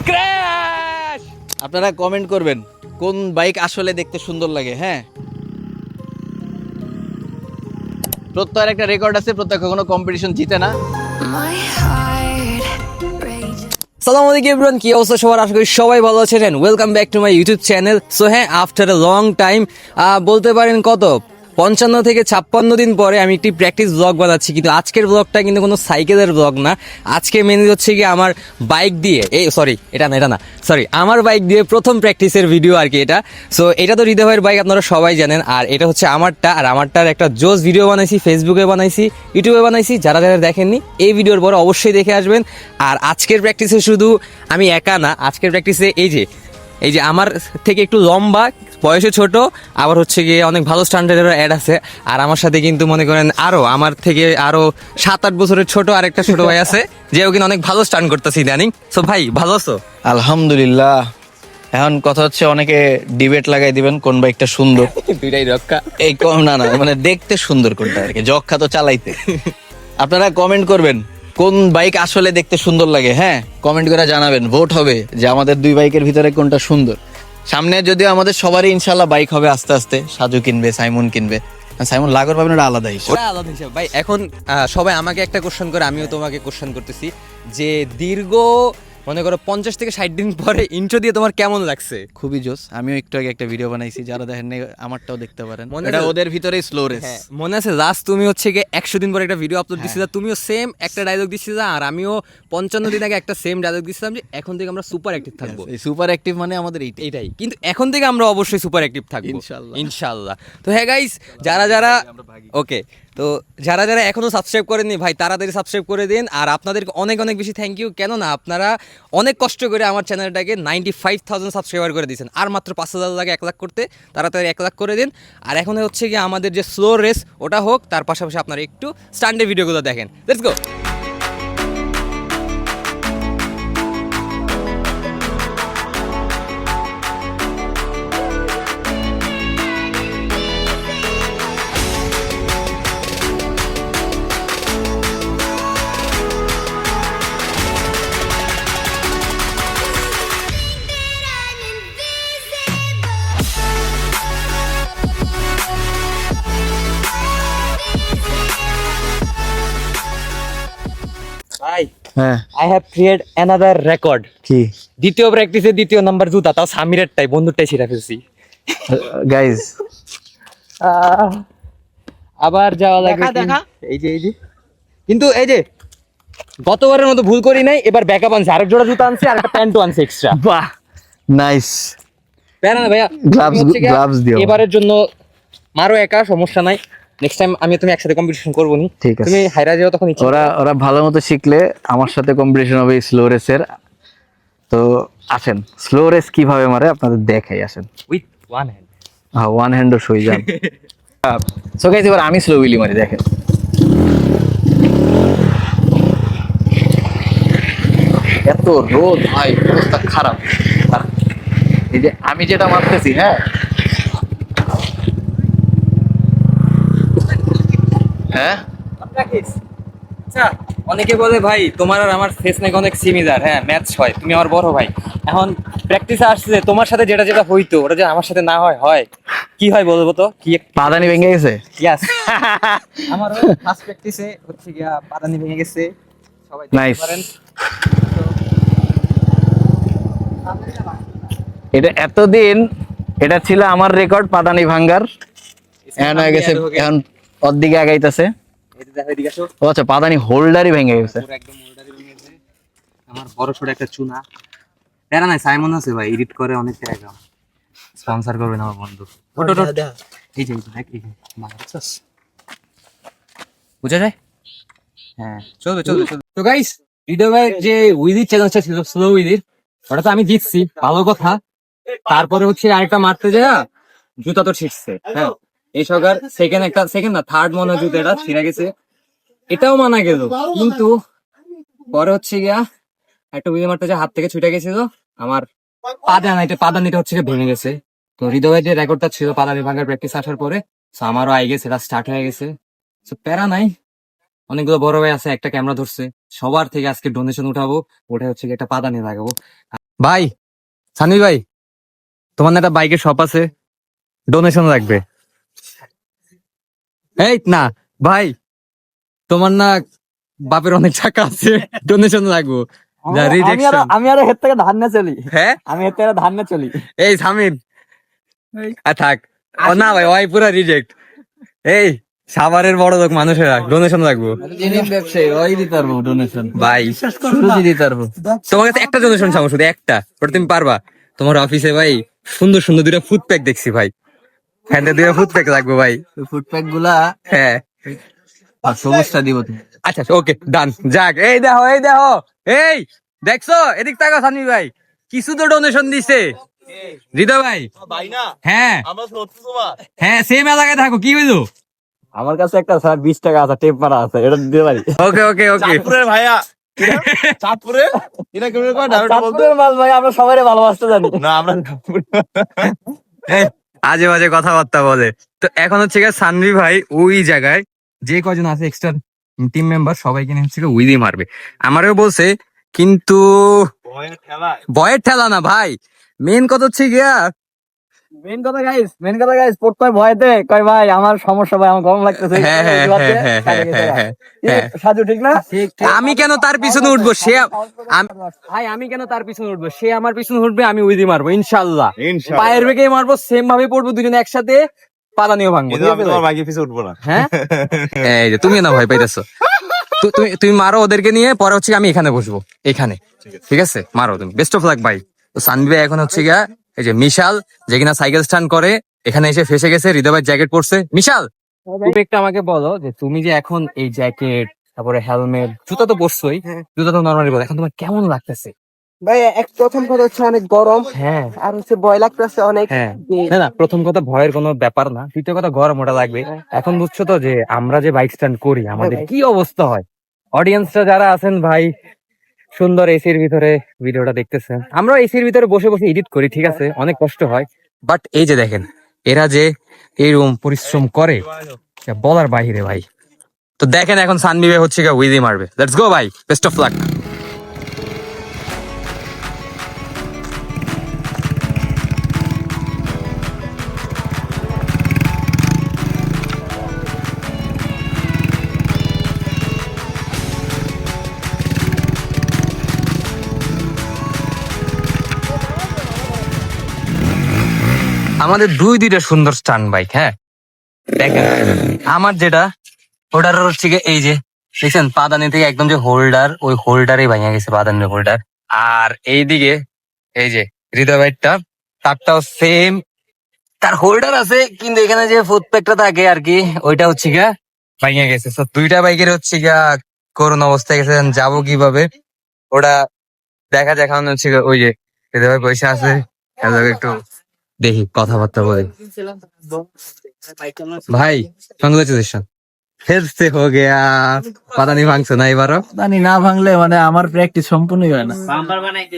Crash! আপনারা comment করবেন কোন বাইক আসলে দেখতে সুন্দর লাগে। হ্যাঁ, প্রত্যয়ের একটা রেকর্ড আছে, প্রত্যয় কখনো কম্পিটিশন জিতে না। আসসালামু আলাইকুম এভরিওয়ান, কি অবস্থা সবার? আশা করি সবাই ভালো আছেন and welcome back to my YouTube channel. So হ্যাঁ, আফটার এ লং টাইম, বলতে পারেন কত 55 থেকে 56 দিন পরে আমি একটি প্র্যাকটিস ব্লগ বানাচ্ছি। কিন্তু আজকের ব্লগটা কিন্তু কোনো সাইকেলের ব্লগ না। আজকে মেনলি হচ্ছে কি আমার বাইক দিয়ে, আমার বাইক দিয়ে প্রথম প্র্যাকটিসের ভিডিও আর কি এটা। সো এটা তো হৃদয় ভাইয়ের বাইক, আপনারা সবাই জানেন। আর এটা হচ্ছে আমারটা, আর আমারটার একটা জোস ভিডিও বানাইছি, ফেসবুকে বানাইছি, ইউটিউবে বানাইছি। যারা যারা দেখেননি এই ভিডিওর পরে অবশ্যই দেখে আসবেন। আর আজকের প্র্যাকটিসে শুধু আমি একা না, আজকের প্র্যাকটিসে এই যে আমার থেকে একটু লম্বা, বয়সে ছোট, আবার হচ্ছে গিয়ে অনেক ভালো স্ট্যান্ডার্ডের অ্যাড আছে। আর আমার সাথে কিন্তু মনে করেন আমার থেকে আরো 7-8 বছরের ছোট আরেকটা ছোট ভাই আছে, যেও কিন্তু অনেক ভালো স্টান্ট করতেছি ইদানিং। সো ভাই, ভালো আছো? আলহামদুলিল্লাহ। এখন কথা হচ্ছে, অনেকে ডিবেট লাগাই দিবেন কোন বাইকটা সুন্দর। দুইটাই রক্ষা। এই কম না মানে দেখতে সুন্দর কোনটা আর কি, যক্ষা তো চালাইতে। আপনারা কমেন্ট করবেন কোন বাইক আসলে দেখতে সুন্দর লাগে। হ্যাঁ, কমেন্ট করে জানাবেন, ভোট হবে যে আমাদের দুই বাইকের ভিতরে কোনটা সুন্দর। সামনে যদিও আমাদের সবারই ইনশাল্লাহ বাইক হবে আস্তে আস্তে, সাজু কিনবে, সাইমন কিনবে। সাইমন লাগর পাবেন, ওটা আলাদা হিসাব। ওটা আলাদা হিসাব ভাই। এখন সবাই আমাকে একটা কোশ্চেন করে, আমিও তোমাকে কোশ্চেন করতেছি যে দীর্ঘ মনে করো 50 থেকে 60 দিন পরে ইন্ট্রো দিয়ে তোমার কেমন লাগছে? খুবই জোস। আমিও একটু আগে একটা ভিডিও বানাইছি, যারা দেখেন নাই আমারটাও দেখতে পারেন। মনে এটা আছে? ওদের ভিতরেই স্লো রেস। হ্যাঁ, মনে আছে লাস্ট তুমি হচ্ছে গিয়ে 100 দিন পরে একটা ভিডিও আপলোড দিছিলা, তুমিও সেম একটা ডায়লগ দিছিলা, আর আমিও 55 দিন আগে একটা সেম ডায়লগ দিছিলাম যে এখন থেকে আমরা সুপার অ্যাক্টিভ থাকবো। এই সুপার অ্যাক্টিভ মানে আমাদের এটাই, কিন্তু এখন থেকে আমরা অবশ্যই সুপার অ্যাক্টিভ থাকবো ইনশাআল্লাহ। ইনশাআল্লাহ। তো হ্যাঁ গাইস, যারা ওকে, তো যারা এখনো সাবস্ক্রাইব করেননি ভাই, তাড়াতাড়ি সাবস্ক্রাইব করে দিন। আর আপনাদেরকে অনেক অনেক বেশি থ্যাংক ইউ, কেননা আপনারা অনেক কষ্ট করে আমার চ্যানেলটাকে 95,000 সাবস্ক্রাইবার করে দিয়েছেন। আর মাত্র 5,000 লাগে 1 লাখ করতে, তাড়াতাড়ি 1 লাখ করে দিন। আর এখন হচ্ছে কি আমাদের যে স্লো রেস ওটা হোক, তার পাশাপাশি আপনারা একটু স্ট্যান্ডের ভিডিওগুলো দেখেন। Let's go. ভাই, হ্যাঁ, I have create another record. কি দ্বিতীয় প্র্যাকটিসে 2য় নাম্বার জুতা, তাও সামিরেরটাই, বন্ধুরটাই ছিঁড়া ফেলছি। গাইজ, আবার যাওয়া লাগে। এই যে কিন্তু এই যে গতবারের মতো ভুল করি নাই, এবার ব্যাকআপ আনছে, আরেক জোড়া জুতা আনছে, আর একটা প্যান্টও আনছে এক্সট্রা। বাহ, নাইস। প্যারা না ভাইয়া, গ্লাভস দিও। এবারের জন্য মারো একা, সমস্যা নাই। নেক্সট টাইম আমি তুমি একসাথে কম্পিটিশন করবো নি। ঠিক আছে, তুমি হাইরা যাও তখন ইচ্ছা। ওরা ভালো মতো শিখলে আমার সাথে কম্পিটিশন হবে স্লো রেসের। তো আসেন, স্লো রেস কিভাবে মারে আপনাদের দেখাই, আসেন। With one hand. হ্যাঁ, ওয়ান হ্যান্ডও সই যান। সো গাইস, এবার আমি স্লো উইলি মারি, দেখেন। এত রোদ ভাই, অবস্থা খারাপ। আর এই যে আমি যেটা মারতেছি, হ্যাঁ হ্যাঁ, আচ্ছা, অনেকে বলে ভাই তোমার আর আমার ফেস নাকি অনেক সিমিলার। হ্যাঁ, ম্যাচ হয়, তুমি আমার বড় ভাই। এখন প্র্যাকটিসে আসছে, তোমার সাথে যেটা যেটা হইতো ওটা যে আমার সাথে না হয় কি হয় বলবো তো? কি পাদানি ভেঙে গেছে। ইয়াস, আমার ফার্স্ট প্র্যাকটিসে হচ্ছে গিয়া পাদানি ভেঙে গেছে, সবাই নাইস। দেখতে পারেন। এটা এতদিন এটা ছিল আমার রেকর্ড, পাদানি ভাঙ্গার। এখন হয়ে গেছে, এখন অর্ধেকে আগাইতেছে। এই যে দেখো, এদিকে আসো। ও আচ্ছা, পাদানি হোল্ডারই ভেঙে গেছে। পুরো একদম মোল্ডারি ভেঙে গেছে। আমার বড় ছোট একটা চুনা। এরা নাই, সাইমন আছে ভাই, এডিট করে অনেক টাকা, স্পন্সর করবেন আমার বন্ধু। ওটো এই যে দেখ, এই যে মারছস, বুঝা যায়? হ্যাঁ, চলবে। তো গাইস, হৃদয় ভাইয়ের যে উইদির চ্যালেঞ্জটা ছিল, স্লো উইদির, ওটা তো আমি জিতছি, ভালো কথা। তারপরে হচ্ছে আরেকটা মারতে যায়, জুতা তো ছিঁড়ছে। হ্যাঁ, এই সরকার সেকেন্ড না থার্ড মনে হয় জুতাটা ছিঁড়ে গেছে, এটাও মানা গেল। কিন্তু পরে হচ্ছে গিয়া একটা উইদি মারতে যায়, হাত থেকে ছুটে গেছিল আমার পাদানিটা হচ্ছে গিয়ে ভেঙে গেছে। তো হৃদয় ভাইয়ের যে রেকর্ডটা ছিল পাদানি ভাঙার প্র্যাকটিস আসার পরে, তো আমারও আই গেছে, এটা স্টার্ট হয়ে গেছে। তো প্যারা নাই, অনেকগুলো বড় ভাই আছে, একটা ক্যামেরা ধরছে, সবার থেকে আজকে ডোনেশন উঠাবো, ওটা হচ্ছে একটা পাদানি লাগাবো। ভাই, সানভি ভাই, তোমার না একটা বাইকের শপ আছে, ডোনেশন লাগবে। এই না ভাই, তোমার না বাপের অনেক টাকা আছে, ডোনেশন লাগবে। যা রিজেকশন। আমি আরো হের থেকে ধান না চলি, হ্যাঁ, আমি হের থেকে ধান না চলি। এই সামির থাক। ও না ভাই, ওই পুরা রিজেক্ট। এই সাভারের বড় লোক মানুষেরা ডোনেশন লাগবে ব্যবসায়ী ওই দিতে পারবো ডোনেশন, ভাই। দিতে পারবো। তোমার কাছে একটা ডোনেশন চাবো, শুধু একটা, ওটা তুমি পারবা? তোমার অফিসে ভাই সুন্দর সুন্দর দুইটা ফুড প্যাক দেখছি ভাই, হ্যাঁ দুইটা ফুড প্যাক লাগবে ভাই। ফুড প্যাক গুলা হ্যাঁ সবুজটা দিব তুমি। আচ্ছা ওকে ডান। যাক, এই দেখো এই দেখো, এই দেখছো, এদিক তাকাও সানি ভাই, কিছু তো ডোনেশন দিছে হৃদয় ভাই। হ্যাঁ হ্যাঁ, সেম এলাকায় থাকো, কি হইলো? আমার কাছে একটা স্যার 20 টাকা আছে, টেপ মারা আছে, এটা দিতে পারি। ওকে ওকে ওকে। ভাইয়া চাঁদপুরে এটা কেমন করে না ওটা বলতো চাঁদপুরের মাল ভাই, আমরা সবাই ভালোবাসতে জানি। না আমরা আজে বাজে কথাবার্তা বলে। তো এখন হচ্ছে গিয়ে সানভি ভাই ওই জায়গায় যে কজন আছে এক্সট্রা টিম মেম্বার সবাইকে নিয়ে হচ্ছে উইদি মারবে, আমারও বলছে, কিন্তু ভয়ের ঠেলা না ভাই, মেন কথা হচ্ছে গিয়া মেন কথা গাইস, পোট কয় ভয়তে কয় ভাই আমার সমস্যা, ভাই আমার গরম লাগতেছে। হ্যাঁ, হ্যাঁ, হ্যাঁ, হ্যাঁ, হ্যাঁ, হ্যাঁ, হ্যাঁ, হ্যাঁ। সাজু ঠিক না? আমি কেন তার পিছনে উঠবো? ভাই আমি কেন তার পিছনে উঠবো? সে আমার পিছনে উঠবে, আমি উইদি মারবো ইনশাল্লাহ। পায়ের বেগে মারবো, সেম ভাবে পড়বো, দুজনে একসাথে পালানিও ভাঙবো। কিন্তু আমি তোমার বাইকের পিছে উঠবো না। হ্যাঁ, এই যে তুমি না ভয় পাইতেছো, তুমি মারো ওদেরকে নিয়ে, পরে হচ্ছে আমি এখানে বসবো, এখানে, ঠিক আছে? মারো তুমি, বেস্ট অফ লাক ভাই। তো সানভি ভাই এখন হচ্ছে গিয়া এই যে মিশাল, যে কিনা সাইকেল স্ট্যান্ড করে, এখানে এসে ফেসে গেছে, হৃদয় ভাই জ্যাকেট পরছে। মিশাল, তুমি একটা আমাকে বলো যে তুমি যে এখন এই জ্যাকেট, তারপরে হেলমেট, জুতা তো পরছোই, জুতা তো নর্মালি বলো, এখন তোমার কেমন লাগতেছে? ভাই এক প্রথম কথা হচ্ছে অনেক গরম, হ্যাঁ আর হচ্ছে ভয় লাগতেছে অনেক। হ্যাঁ, না না, প্রথম কথা ভয়ের কোনো ব্যাপার না, দ্বিতীয় কথা গরম ওটা লাগবে। এখন বুঝছো তো যে আমরা যে বাইক স্ট্যান্ড করি আমাদের কি অবস্থা হয়। অডিয়েন্সরা যারা আছেন ভাই, সুন্দর এসির ভিতরে ভিডিওটা দেখতেছেন, আমরা এসির ভিতরে বসে বসে এডিট করি, ঠিক আছে, অনেক কষ্ট হয়, বাট এই যে দেখেন এরা যে এইরকম পরিশ্রম করে যা বলার বাহিরে ভাই। তো দেখেন এখন সানভি ভাই হচ্ছে উইদি মারবে, লেটস গো ভাই, বেস্ট অফ লাক। আমাদের দুইটা সুন্দর স্টান বাইক, হ্যাঁ দেখেন, আমার যেটা ওটার হচ্ছে গিয়ে এই যে দেখছেন পাদানি থেকে একদম যে হোল্ডার, ওই হোল্ডারে ভেঙে গেছে, পাদানির হোল্ডার। আর এইদিকে এই যে হৃদয় বাইকটা, তারটাও সেম, তার হোল্ডার আছে, কিন্তু এখানে যে ফুটপ্যাকটা থাকে আর কি, ওইটা হচ্ছে গিয়া ভেঙে গেছে। তো দুইটা বাইকের হচ্ছে গিয়া করুণ অবস্থায় গেছে, এখন যাবো কিভাবে ওটা দেখা যাক। এখন হচ্ছে গিয়া ওই যে হৃদয় ভাই পয়সা আছে, একটু দেখি কথাবার্তা বলি। ভাই কংগ্রেচুলেশন, ফেলতে হো গেয়া, পাদানি ভাঙছো না এবারও? জানি না ভাঙলে মানে আমার প্র্যাকটিস সম্পূর্ণই হয় না। বাম্পার বানাইতে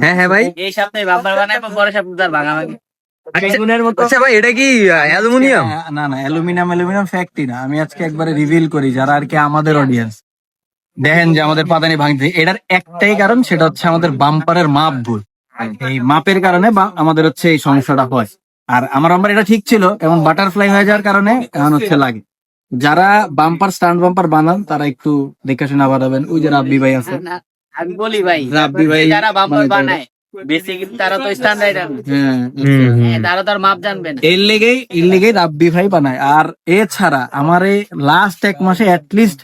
হ্যাঁ হ্যাঁ ভাই, এই সপ্তাহে বাম্পার বানাইবো, পরের সপ্তাহে তার ভাঙাভাঙি। আচ্ছা ভাই, এটা কি অ্যালুমিনিয়াম? না না, অ্যালুমিনিয়াম ফ্যাক্টরি না। আমি আজকে একবারে রিভিল করি যারা আর কি আমাদের অডিয়েন্স দেখেন যে আমাদের পাদানি ভাঙতে, এটার একটাই কারণ, সেটা হচ্ছে আমাদের বাম্পারের মাপ ভুল। এই মাপের কারণে আমাদের হচ্ছে এই সমস্যাটা হয়। আর আমার বাম্পার এটা ঠিক ছিল, এবং বাটারফ্লাই হয়ে যাওয়ার কারণে এখন হচ্ছে লাগে। যারা বাম্পার স্ট্যান্ড বাম্পার বানান তারা একটু দেখে শুনে বানাবেন। ওই যে রাব্বি ভাই আছে, আমি বলি ভাই, রাব্বি ভাই যারা বাম্পার বানাইতে বানায় বেসিক, তারা তো স্ট্যান্ডার্ড আনবে, হ্যাঁ, তারা তার মাপ জানবেন। এর লেগেই রাব্বি ভাই বানায়। আর এছাড়া আমার এই লাস্ট এক মাসে অ্যাটলিস্ট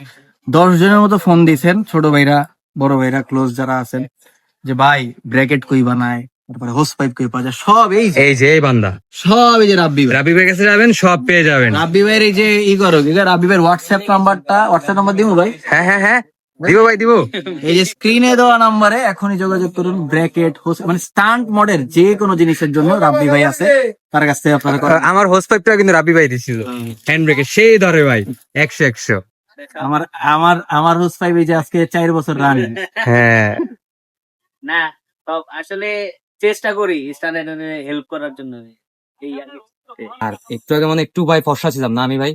10 জনের মতো ফোন দিয়েছেন, ছোট ভাইরা, বড় ভাইরা, ক্লোজ যারা আছেন, যে ভাই ব্র্যাকেট কই বানায়, তারপরে হোস পাইপ কই পাওয়া যায়, সব এই এই যে এই বান্দা, সব এই যে রাব্বি ভাই। রাবি ভাই কাছে যাবেন, সব পেয়ে যাবেন। রাব্বি ভাইয়ের এই যে করো, রাব্বি ভাইয়ের হোয়াটসঅ্যাপ নাম্বার দিব ভাই। হ্যাঁ হ্যাঁ হ্যাঁ, দিব ভাই দিব। এই যে স্ক্রিনে দেওয়া নাম্বারে এখনই যোগাযোগ করুন। ব্র্যাকেট মানে স্টান্ট মডেল যে কোনো জিনিসের জন্য রাব্বি ভাই আছে, তার কাছ থেকে আপনারা করেন। আমার হোস পাইপটা কিন্তু রাবি ভাই দিছিল, হ্যান্ড ব্রেকে সেই ধরে ভাই, 100 আমার আমার আমার হোস পাইপ এই যে আজকে 4 বছর রানিং। হ্যাঁ। না, সব আসলে চেষ্টা করি স্ট্যান্ডার্ড হেল্প করার জন্য, এই আর কি। আর একটু আগে মানে একটু ভাই ফর্সা ছিলাম না আমি ভাই,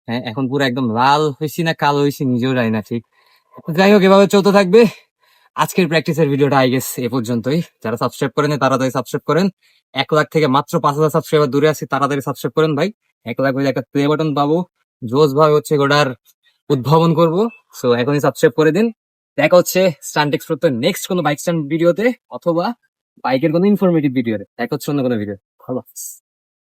হ্যাঁ এখন পুরো একদম লাল হয়েছি না কালো হয়েছি নিজেও জানি না ঠিক। যাই হোক, এভাবে চলতে থাকবে, আজকের প্র্যাকটিসের ভিডিওটা আই গেস এ পর্যন্তই। যারা সাবস্ক্রাইব করেন তাড়াতাড়ি সাবস্ক্রাইব করেন। 1 লাখ থেকে মাত্র 5,000 সাবস্ক্রাইবার দূরে আছি, তাড়াতাড়ি সাবস্ক্রাইব করেন ভাই। 1 লাখ হলে একটা প্লে বাটন পাবো, জোস ভাই হচ্ছে গোটার উদ্ভাবন করবো। সো এখনই সাবস্ক্রাইব করে দিন। দেখা হচ্ছে স্টান্ট এক্সপ্লোর নেক্সট কোনো বাইক স্টান্ট ভিডিওতে, অথবা বাইকের কোনো ইনফরমেটিভ ভিডিওতে। দেখা হচ্ছে অন্য কোনো ভিডিও। ভালো।